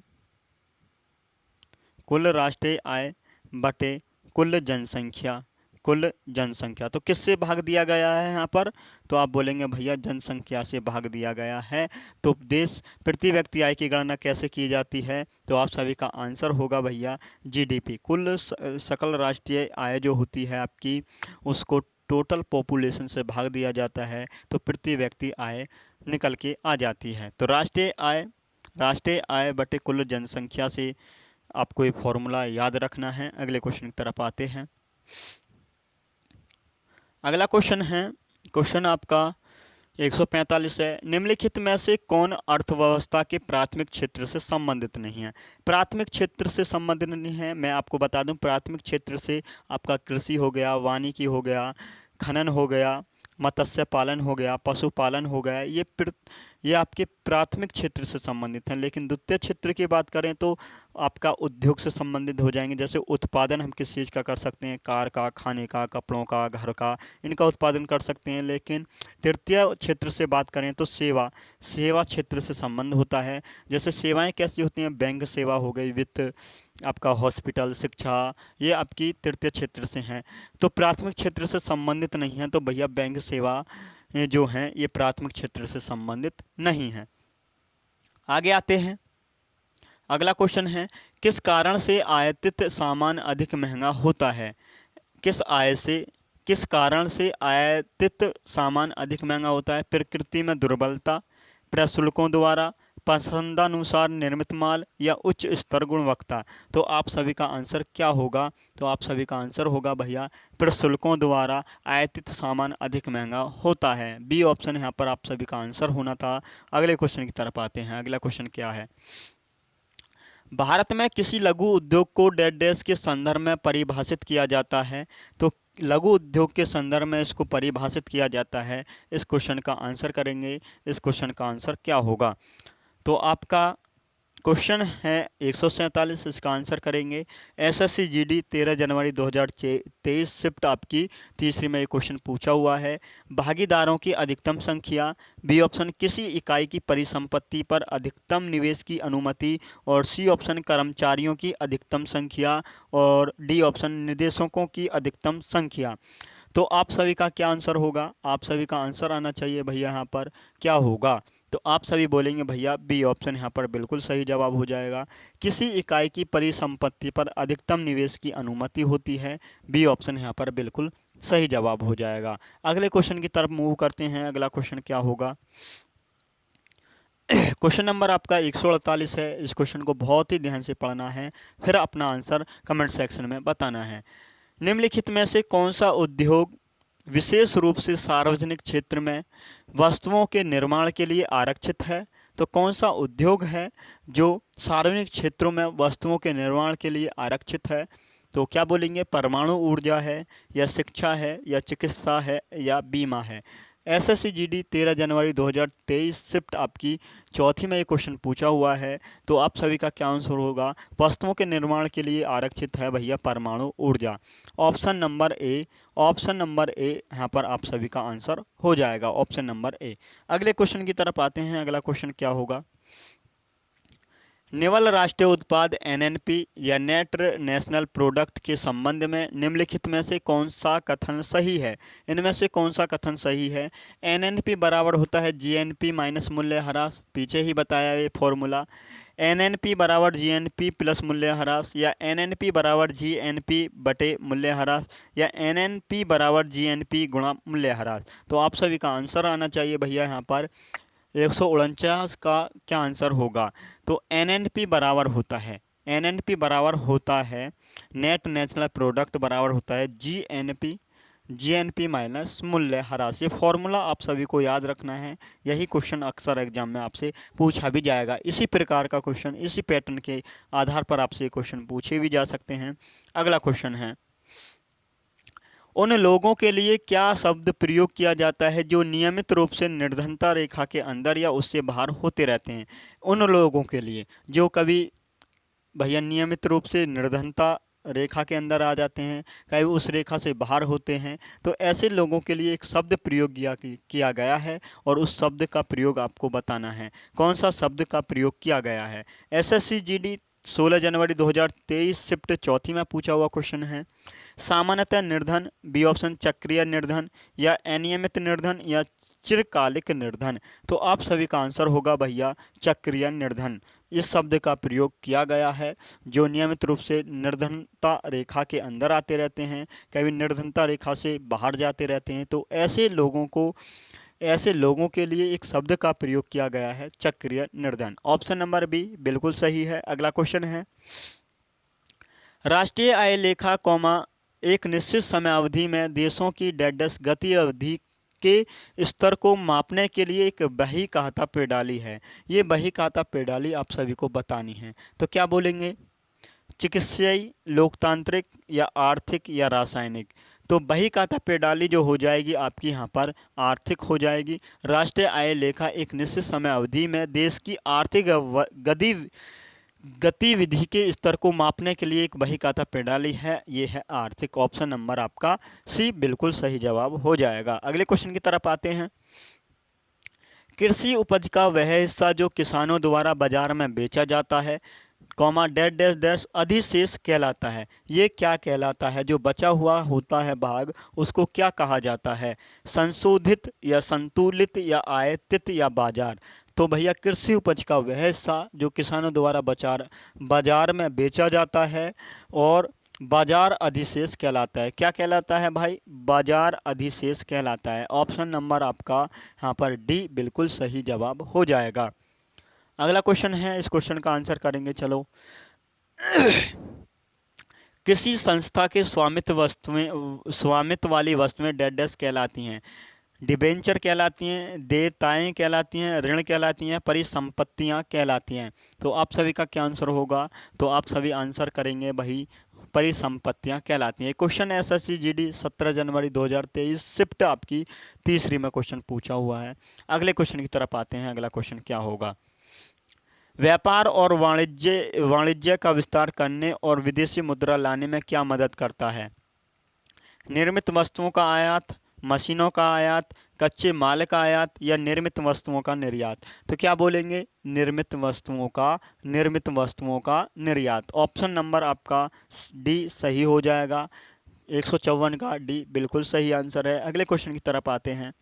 कुल राष्ट्रीय आय बटे कुल जनसंख्या, कुल जनसंख्या। तो किससे भाग दिया गया है यहाँ पर? तो आप बोलेंगे भैया जनसंख्या से भाग दिया गया है। तो देश प्रति व्यक्ति आय की गणना कैसे की जाती है? तो आप सभी का आंसर होगा भैया जीडीपी। कुल सकल राष्ट्रीय आय जो होती है आपकी, उसको टोटल पॉपुलेशन से भाग दिया जाता है तो प्रति व्यक्ति आय निकल के आ जाती है। तो राष्ट्रीय आय बटे कुल जनसंख्या से आपको ये फॉर्मूला याद रखना है। अगले क्वेश्चन की तरफ आते हैं। अगला क्वेश्चन है, क्वेश्चन आपका 145 है। निम्नलिखित में से कौन अर्थव्यवस्था के प्राथमिक क्षेत्र से संबंधित नहीं है? प्राथमिक क्षेत्र से संबंधित नहीं है, मैं आपको बता दूं प्राथमिक क्षेत्र से आपका कृषि हो गया, वानिकी हो गया, खनन हो गया, मत्स्य पालन हो गया, पशुपालन हो गया, ये आपके प्राथमिक क्षेत्र से संबंधित हैं। लेकिन द्वितीय क्षेत्र की बात करें तो आपका उद्योग से संबंधित हो जाएंगे। जैसे उत्पादन हम किस चीज़ का कर सकते हैं? कार का, खाने का, कपड़ों का, घर का, इनका उत्पादन कर सकते हैं। लेकिन तृतीय क्षेत्र से बात करें तो सेवा क्षेत्र से संबंध होता है। जैसे सेवाएं कैसी होती हैं? बैंक सेवा हो गई, वित्त, आपका हॉस्पिटल, शिक्षा, ये आपकी तृतीय क्षेत्र से हैं। तो प्राथमिक क्षेत्र से संबंधित नहीं है, तो भैया बैंक सेवा जो हैं ये प्राथमिक क्षेत्र से संबंधित नहीं है। आगे आते हैं। अगला क्वेश्चन है, किस कारण से आयातित सामान अधिक महंगा होता है? किस कारण से आयातित सामान अधिक महंगा होता है? प्रकृति में दुर्बलता, प्रशुल्कों द्वारा, पसंदानुसार निर्मित माल या उच्च स्तर गुणवत्ता। तो आप सभी का आंसर क्या होगा? तो आप सभी का आंसर होगा भैया प्रशुल्कों द्वारा आयातित सामान अधिक महंगा होता है। बी ऑप्शन यहाँ पर आप सभी का आंसर होना था। अगले क्वेश्चन की तरफ आते हैं। अगला क्वेश्चन क्या है? भारत में किसी लघु उद्योग को डैश के संदर्भ में परिभाषित किया जाता है। तो लघु उद्योग के संदर्भ में इसको परिभाषित किया जाता है। इस क्वेश्चन का आंसर करेंगे। इस क्वेश्चन का आंसर क्या होगा? तो आपका क्वेश्चन है 147, इसका आंसर करेंगे। एसएससी जीडी 13 जनवरी 2023 शिफ्ट आपकी तीसरी में ये क्वेश्चन पूछा हुआ है। भागीदारों की अधिकतम संख्या, बी ऑप्शन किसी इकाई की परिसंपत्ति पर अधिकतम निवेश की अनुमति, और सी ऑप्शन कर्मचारियों की अधिकतम संख्या, और डी ऑप्शन निदेशकों की अधिकतम संख्या। तो आप सभी का क्या आंसर होगा? आप सभी का आंसर आना चाहिए भैया यहाँ पर क्या होगा? तो आप सभी बोलेंगे भैया बी ऑप्शन यहाँ पर बिल्कुल सही जवाब हो जाएगा। किसी इकाई की परिसंपत्ति पर अधिकतम निवेश की अनुमति होती है। बी ऑप्शन यहाँ पर बिल्कुल सही जवाब हो जाएगा। अगले क्वेश्चन की तरफ मूव करते हैं। अगला क्वेश्चन क्या होगा? क्वेश्चन नंबर आपका 148 है। इस क्वेश्चन को बहुत ही ध्यान से पढ़ना है, फिर अपना आंसर कमेंट सेक्शन में बताना है। निम्नलिखित में से कौन सा उद्योग विशेष रूप से सार्वजनिक क्षेत्र में वस्तुओं के निर्माण के लिए आरक्षित है? तो कौन सा उद्योग है जो सार्वजनिक क्षेत्रों में वस्तुओं के निर्माण के लिए आरक्षित है? तो क्या बोलेंगे? परमाणु ऊर्जा है, या शिक्षा है, या चिकित्सा है, या बीमा है। एसएससी जीडी 13 जनवरी 2023 शिफ्ट आपकी चौथी में ये क्वेश्चन पूछा हुआ है। तो आप सभी का क्या आंसर होगा? वस्तुओं के निर्माण के लिए आरक्षित है भैया परमाणु ऊर्जा। Option number A, option number A यहाँ पर आप सभी का आंसर हो जाएगा, ऑप्शन नंबर ए। अगले क्वेश्चन की तरफ आते हैं। अगला क्वेश्चन क्या होगा? नेवल राष्ट्रीय उत्पाद एनएनपी या नेट नेशनल प्रोडक्ट के संबंध में निम्नलिखित में से कौन सा कथन सही है? इनमें से कौन सा कथन सही है? एनएनपी बराबर होता है जीएनपी माइनस मूल्य ह्रास, पीछे ही बताया ये फॉर्मूला। एनएनपी बराबर जीएनपी प्लस मूल्य ह्रास, या एनएनपी बराबर जीएनपी बटे मूल्य ह्रास, या एनएनपी बराबर जीएनपी गुणा मूल्य ह्रास। तो आप सभी का आंसर आना चाहिए भैया यहाँ पर 149 का क्या आंसर होगा? तो एनएनपी बराबर होता है, एनएनपी बराबर होता है नेट नेशनल प्रोडक्ट बराबर होता है जीएनपी, जीएनपी माइनस मूल्य ह्रास। ये फॉर्मूला आप सभी को याद रखना है। यही क्वेश्चन अक्सर एग्जाम में आपसे पूछा भी जाएगा। इसी प्रकार का क्वेश्चन, इसी पैटर्न के आधार पर आपसे क्वेश्चन पूछे भी जा सकते हैं। अगला क्वेश्चन है, उन लोगों के लिए क्या शब्द प्रयोग किया जाता है जो नियमित रूप से निर्धनता रेखा के अंदर या उससे बाहर होते रहते हैं? उन लोगों के लिए जो कभी भैया नियमित रूप से निर्धनता रेखा के अंदर आ जाते हैं, कभी उस रेखा से बाहर होते हैं, तो ऐसे लोगों के लिए एक शब्द प्रयोग किया गया है और उस शब्द का प्रयोग आपको बताना है। कौन सा शब्द का प्रयोग किया गया है? एसएससी जीडी 16 जनवरी 2023 शिफ्ट चौथी में पूछा हुआ क्वेश्चन है। सामान्यतः निर्धन, बी ऑप्शन चक्रीय निर्धन, या अनियमित निर्धन, या चिरकालिक निर्धन। तो आप सभी का आंसर होगा भैया चक्रीय निर्धन। इस शब्द का प्रयोग किया गया है जो नियमित रूप से निर्धनता रेखा के अंदर आते रहते हैं, कभी निर्धनता रेखा से बाहर जाते रहते हैं। तो ऐसे लोगों के लिए एक शब्द का प्रयोग किया गया है चक्रीय निर्धन। ऑप्शन नंबर बी बिल्कुल सही है। अगला क्वेश्चन है, राष्ट्रीय आय लेखा एक निश्चित समय अवधि में देशों की डेडस गति अवधि के स्तर को मापने के लिए एक बहीखाता प्रणाली है। ये बहीखाता प्रणाली आप सभी को बतानी है। तो क्या बोलेंगे? चिकित्सीय, लोकतांत्रिक, या आर्थिक, या रासायनिक? तो बहीखाता प्रणाली जो हो जाएगी आपकी यहाँ पर आर्थिक हो जाएगी। राष्ट्रीय आय लेखा एक निश्चित समय अवधि में देश की आर्थिक गतिविधि के स्तर को मापने के लिए एक बहीखाता प्रणाली है, ये है आर्थिक। ऑप्शन नंबर आपका सी बिल्कुल सही जवाब हो जाएगा। अगले क्वेश्चन की तरफ आते हैं। कृषि उपज का वह हिस्सा जो किसानों द्वारा बाजार में बेचा जाता है, डैश डैश डैश अधिशेष कहलाता है। ये क्या कहलाता है? जो बचा हुआ होता है भाग, उसको क्या कहा जाता है? संशोधित, या संतुलित, या आयतित, या बाजार? तो भैया कृषि उपज का वह हिस्सा जो किसानों द्वारा बाजार में बेचा जाता है और बाजार अधिशेष कहलाता है। क्या कहलाता है भाई? बाजार अधिशेष कहलाता है। ऑप्शन नंबर आपका यहाँ पर डी बिल्कुल सही जवाब हो जाएगा। अगला क्वेश्चन है, इस क्वेश्चन का आंसर करेंगे। चलो, किसी संस्था के स्वामित्व वाली वस्तुएं डैश कहलाती हैं? डिबेंचर कहलाती हैं, देयताएं कहलाती हैं, ऋण कहलाती हैं, परिसंपत्तियां कहलाती हैं। तो आप सभी का क्या आंसर होगा? तो आप सभी आंसर करेंगे भाई परिसंपत्तियां कहलाती हैं। क्वेश्चन एसएससी जीडी 17 जनवरी 2023 शिफ्ट आपकी तीसरी में क्वेश्चन पूछा हुआ है। अगले क्वेश्चन की तरफ आते हैं। अगला क्वेश्चन क्या होगा? व्यापार और वाणिज्य का विस्तार करने और विदेशी मुद्रा लाने में क्या मदद करता है? निर्मित वस्तुओं का आयात, मशीनों का आयात, कच्चे माल का आयात, या निर्मित वस्तुओं का निर्यात? तो क्या बोलेंगे? निर्मित वस्तुओं का निर्यात। ऑप्शन नंबर आपका डी सही हो जाएगा। 154 का डी बिल्कुल सही आंसर है। अगले क्वेश्चन की तरफ आते हैं।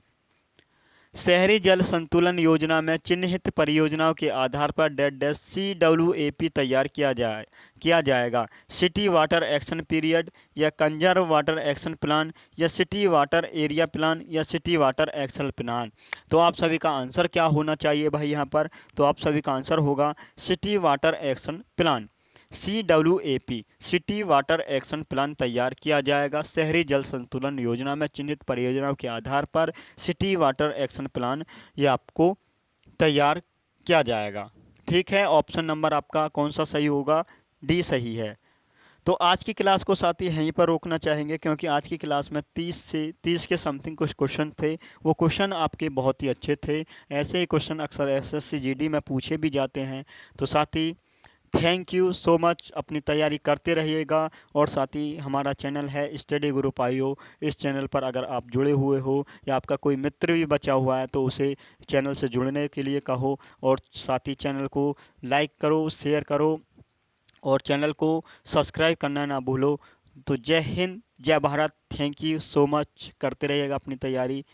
शहरी जल संतुलन योजना में चिन्हित परियोजनाओं के आधार पर डैश CWAP तैयार किया जाएगा। सिटी वाटर एक्शन पीरियड, या कंजर्व वाटर एक्शन प्लान, या सिटी वाटर एरिया प्लान, या सिटी वाटर एक्शन प्लान? तो आप सभी का आंसर क्या होना चाहिए भाई यहाँ पर? तो आप सभी का आंसर होगा city water action plan. CWAP city water action plan तैयार किया जाएगा। शहरी जल संतुलन योजना में चिन्हित परियोजनाओं के आधार पर सिटी वाटर एक्शन प्लान ये आपको तैयार किया जाएगा। ठीक है, ऑप्शन नंबर आपका कौन सा सही होगा? डी सही है। तो आज की क्लास को साथी यहीं पर रोकना चाहेंगे, क्योंकि आज की क्लास में 30 के समथिंग कुछ क्वेश्चन थे। वो क्वेश्चन आपके बहुत ही अच्छे थे। ऐसे ही क्वेश्चन अक्सर एसएससी जीडी में पूछे भी जाते हैं। तो साथी थैंक यू सो मच, अपनी तैयारी करते रहिएगा। और साथ ही हमारा चैनल है स्टडी ग्रुप आईओ। इस चैनल पर अगर आप जुड़े हुए हो या आपका कोई मित्र भी बचा हुआ है तो उसे चैनल से जुड़ने के लिए कहो। और साथ ही चैनल को लाइक करो, शेयर करो और चैनल को सब्सक्राइब करना ना भूलो। तो जय हिंद, जय Bharat, thank you so much, करते रहिएगा अपनी तैयारी।